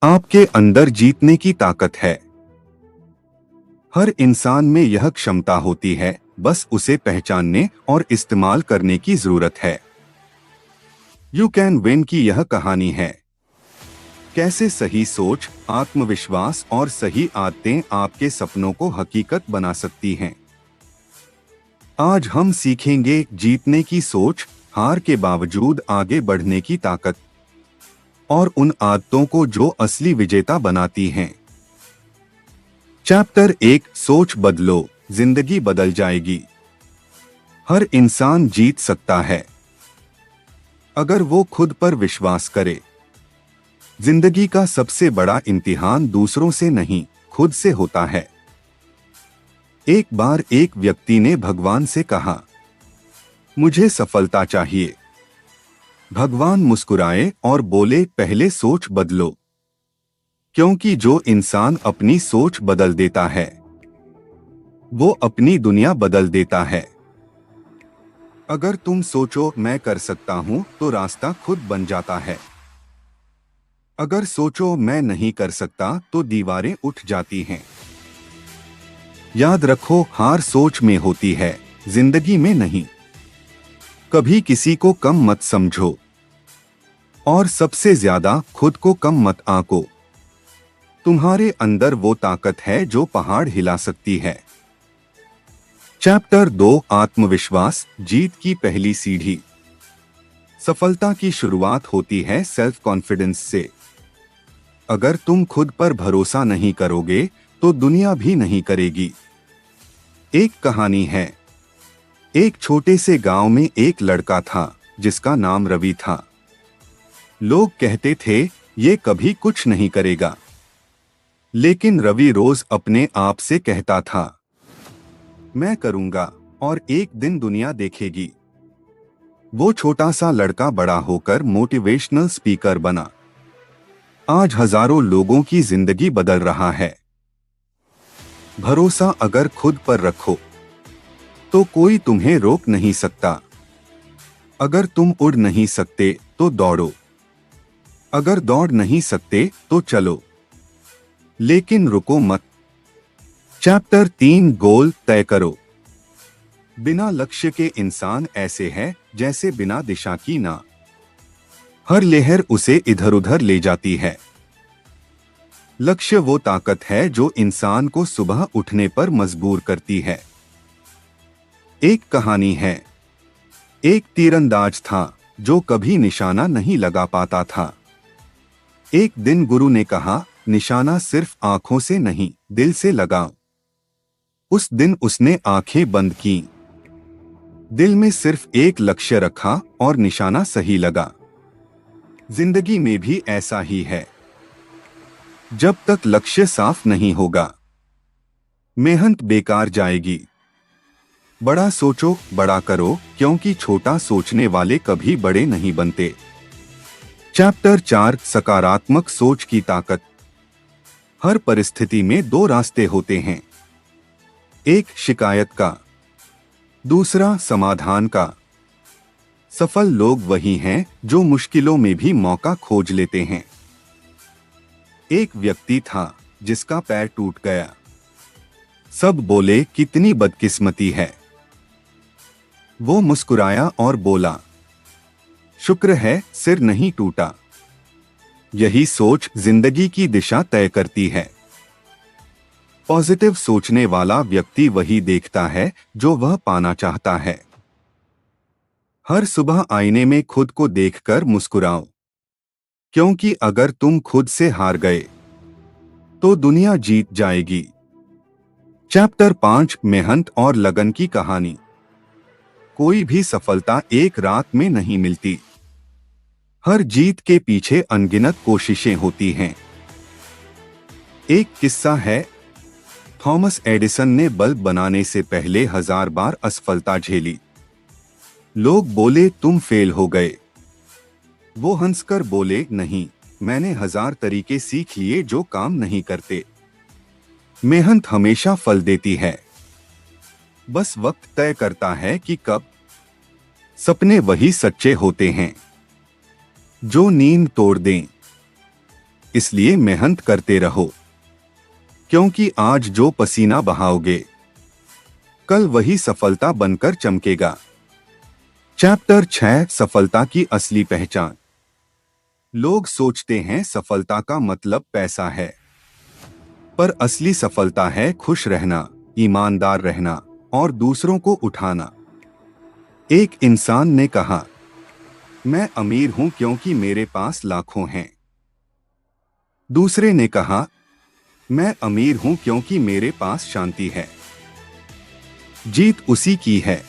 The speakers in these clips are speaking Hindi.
आपके अंदर जीतने की ताकत है। हर इंसान में यह क्षमता होती है, बस उसे पहचानने और इस्तेमाल करने की जरूरत है। यू कैन विन की यह कहानी है। कैसे सही सोच, आत्मविश्वास और सही आदतें आपके सपनों को हकीकत बना सकती हैं। आज हम सीखेंगे जीतने की सोच, हार के बावजूद आगे बढ़ने की ताकत और उन आदतों को जो असली विजेता बनाती हैं। चैप्टर 1, सोच बदलो, जिंदगी बदल जाएगी। हर इंसान जीत सकता है अगर वो खुद पर विश्वास करे। जिंदगी का सबसे बड़ा इम्तिहान दूसरों से नहीं, खुद से होता है। एक बार एक व्यक्ति ने भगवान से कहा, मुझे सफलता चाहिए। भगवान मुस्कुराए और बोले, पहले सोच बदलो, क्योंकि जो इंसान अपनी सोच बदल देता है वो अपनी दुनिया बदल देता है। अगर तुम सोचो मैं कर सकता हूं तो रास्ता खुद बन जाता है। अगर सोचो मैं नहीं कर सकता तो दीवारें उठ जाती हैं। याद रखो, हार सोच में होती है, जिंदगी में नहीं। कभी किसी को कम मत समझो और सबसे ज्यादा खुद को कम मत आंको। तुम्हारे अंदर वो ताकत है जो पहाड़ हिला सकती है। चैप्टर 2, आत्मविश्वास, जीत की पहली सीढ़ी। सफलता की शुरुआत होती है सेल्फ कॉन्फिडेंस से। अगर तुम खुद पर भरोसा नहीं करोगे तो दुनिया भी नहीं करेगी। एक कहानी है। एक छोटे से गांव में एक लड़का था जिसका नाम रवि था। लोग कहते थे ये कभी कुछ नहीं करेगा, लेकिन रवि रोज अपने आप से कहता था, मैं करूंगा और एक दिन दुनिया देखेगी। वो छोटा सा लड़का बड़ा होकर मोटिवेशनल स्पीकर बना। आज हजारों लोगों की जिंदगी बदल रहा है। भरोसा अगर खुद पर रखो तो कोई तुम्हें रोक नहीं सकता। अगर तुम उड़ नहीं सकते तो दौड़ो। अगर दौड़ नहीं सकते तो चलो, लेकिन रुको मत। चैप्टर 3, गोल तय करो। बिना लक्ष्य के इंसान ऐसे है जैसे बिना दिशा की नाव। हर लहर उसे इधर उधर ले जाती है। लक्ष्य वो ताकत है जो इंसान को सुबह उठने पर मजबूर करती है। एक कहानी है। एक तीरंदाज था जो कभी निशाना नहीं लगा पाता था। एक दिन गुरु ने कहा, निशाना सिर्फ आंखों से नहीं, दिल से लगाओ। उस दिन उसने आंखें बंद की, दिल में सिर्फ एक लक्ष्य रखा और निशाना सही लगा। जिंदगी में भी ऐसा ही है। जब तक लक्ष्य साफ नहीं होगा, मेहनत बेकार जाएगी। बड़ा सोचो, बड़ा करो, क्योंकि छोटा सोचने वाले कभी बड़े नहीं बनते। चैप्टर 4, सकारात्मक सोच की ताकत। हर परिस्थिति में दो रास्ते होते हैं, एक शिकायत का, दूसरा समाधान का। सफल लोग वही हैं जो मुश्किलों में भी मौका खोज लेते हैं। एक व्यक्ति था जिसका पैर टूट गया। सब बोले, कितनी बदकिस्मती है। वो मुस्कुराया और बोला, शुक्र है सिर नहीं टूटा। यही सोच जिंदगी की दिशा तय करती है। पॉजिटिव सोचने वाला व्यक्ति वही देखता है जो वह पाना चाहता है। हर सुबह आईने में खुद को देखकर मुस्कुराओ, क्योंकि अगर तुम खुद से हार गए तो दुनिया जीत जाएगी। चैप्टर 5, मेहनत और लगन की कहानी। कोई भी सफलता एक रात में नहीं मिलती। हर जीत के पीछे अनगिनत कोशिशें होती हैं। एक किस्सा है। थॉमस एडिसन ने बल्ब बनाने से पहले 1000 बार असफलता झेली। लोग बोले, तुम फेल हो गए। वो हंसकर बोले, नहीं, मैंने 1000 तरीके सीख लिए जो काम नहीं करते। मेहनत हमेशा फल देती है, बस वक्त तय करता है कि कब। सपने वही सच्चे होते हैं जो नींद तोड़ दें। इसलिए मेहनत करते रहो, क्योंकि आज जो पसीना बहाओगे कल वही सफलता बनकर चमकेगा। चैप्टर 6 सफलता की असली पहचान। लोग सोचते हैं सफलता का मतलब पैसा है, पर असली सफलता है खुश रहना, ईमानदार रहना और दूसरों को उठाना। एक इंसान ने कहा, मैं अमीर हूं क्योंकि मेरे पास लाखों हैं। दूसरे ने कहा, मैं अमीर हूं क्योंकि मेरे पास शांति है। जीत उसी की है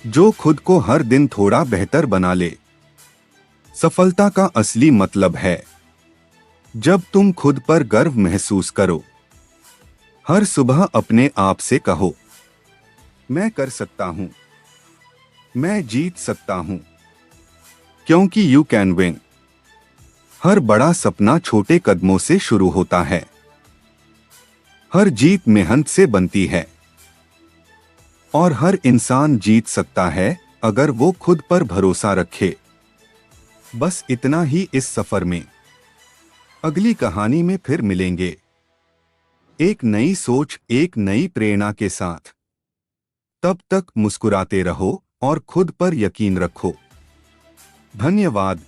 जो खुद को हर दिन थोड़ा बेहतर बना ले। सफलता का असली मतलब है जब तुम खुद पर गर्व महसूस करो। हर सुबह अपने आप से कहो, मैं कर सकता हूं, मैं जीत सकता हूं, क्योंकि यू कैन विन। हर बड़ा सपना छोटे कदमों से शुरू होता है। हर जीत मेहनत से बनती है और हर इंसान जीत सकता है अगर वो खुद पर भरोसा रखे। बस इतना ही इस सफर में। अगली कहानी में फिर मिलेंगे, एक नई सोच, एक नई प्रेरणा के साथ। तब तक मुस्कुराते रहो और खुद पर यकीन रखो। धन्यवाद।